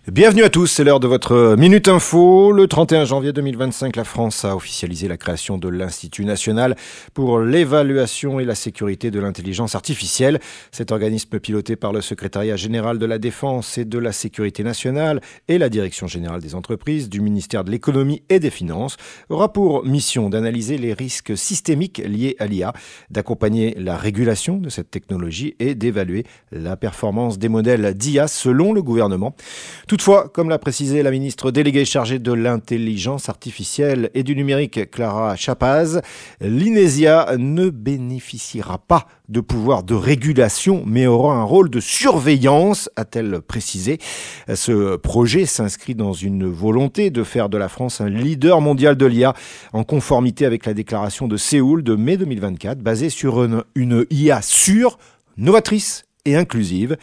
Bienvenue à tous, c'est l'heure de votre Minute Info. Le 31 janvier 2025, la France a officialisé la création de l'Institut national pour l'évaluation et la sécurité de l'intelligence artificielle. Cet organisme piloté par le secrétariat général de la Défense et de la Sécurité nationale et la Direction générale des entreprises du ministère de l'économie et des finances aura pour mission d'analyser les risques systémiques liés à l'IA, d'accompagner la régulation de cette technologie et d'évaluer la performance des modèles d'IA selon le gouvernement. Toutefois, comme l'a précisé la ministre déléguée chargée de l'intelligence artificielle et du numérique, Clara Chapaz, l'INESIA ne bénéficiera pas de pouvoir de régulation, mais aura un rôle de surveillance, a-t-elle précisé. Ce projet s'inscrit dans une volonté de faire de la France un leader mondial de l'IA, en conformité avec la déclaration de Séoul de mai 2024, basée sur une IA sûre, novatrice et inclusive.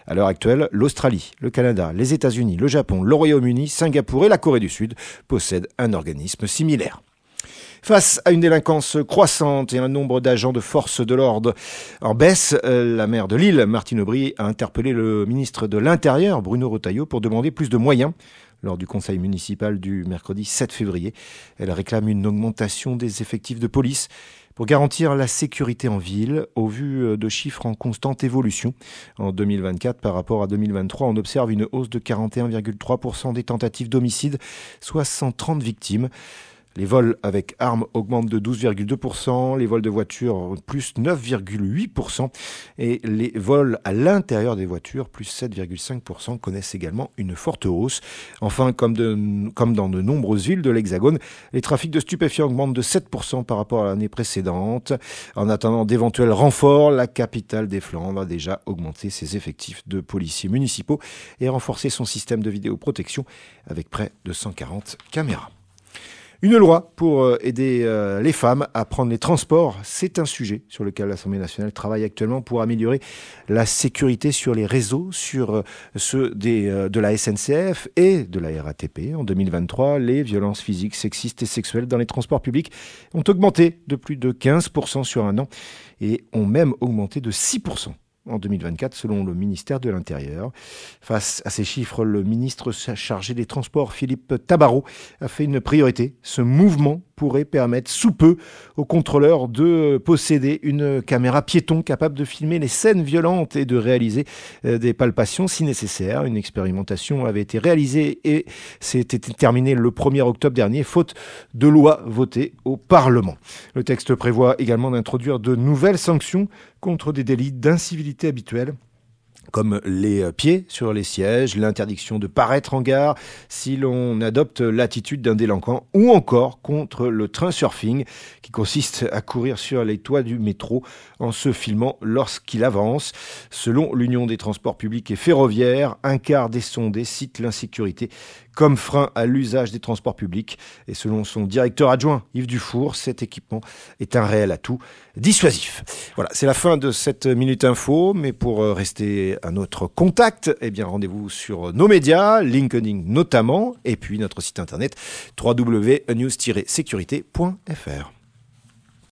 À l'heure actuelle, l'Australie, le Canada, les États-Unis, le Japon, le Royaume-Uni, Singapour et la Corée du Sud possèdent un organisme similaire. Face à une délinquance croissante et un nombre d'agents de force de l'ordre en baisse, la maire de Lille, Martine Aubry, a interpellé le ministre de l'Intérieur, Bruno Retailleau, pour demander plus de moyens. Lors du conseil municipal du mercredi 7 février, elle réclame une augmentation des effectifs de police pour garantir la sécurité en ville, au vu de chiffres en constante évolution. En 2024, par rapport à 2023, on observe une hausse de 41,3% des tentatives d'homicide, soit 130 victimes. Les vols avec armes augmentent de 12,2%, les vols de voitures plus 9,8% et les vols à l'intérieur des voitures plus 7,5% connaissent également une forte hausse. Enfin, comme dans de nombreuses villes de l'Hexagone, les trafics de stupéfiants augmentent de 7% par rapport à l'année précédente. En attendant d'éventuels renforts, la capitale des Flandres a déjà augmenté ses effectifs de policiers municipaux et renforcé son système de vidéoprotection avec près de 140 caméras. Une loi pour aider les femmes à prendre les transports, c'est un sujet sur lequel l'Assemblée nationale travaille actuellement pour améliorer la sécurité sur les réseaux, sur ceux de la SNCF et de la RATP. En 2023, les violences physiques, sexistes et sexuelles dans les transports publics ont augmenté de plus de 15% sur un an et ont même augmenté de 6% en 2024, selon le ministère de l'Intérieur. Face à ces chiffres, le ministre chargé des Transports, Philippe Tabarot, a fait une priorité. Ce mouvement pourrait permettre sous peu aux contrôleurs de posséder une caméra piéton capable de filmer les scènes violentes et de réaliser des palpations si nécessaire. Une expérimentation avait été réalisée et s'était terminée le 1er octobre dernier, faute de loi votée au Parlement. Le texte prévoit également d'introduire de nouvelles sanctions contre des délits d'incivilité habituelle, comme les pieds sur les sièges, l'interdiction de paraître en gare si l'on adopte l'attitude d'un délinquant, ou encore contre le train surfing, qui consiste à courir sur les toits du métro en se filmant lorsqu'il avance. Selon l'Union des transports publics et ferroviaires, un quart des sondés cite l'insécurité comme frein à l'usage des transports publics. Et selon son directeur adjoint, Yves Dufour, cet équipement est un réel atout dissuasif. Voilà, c'est la fin de cette Minute Info, mais pour rester à notre contact, eh bien, rendez-vous sur nos médias, LinkedIn notamment, et puis notre site internet www.news-sécurité.fr.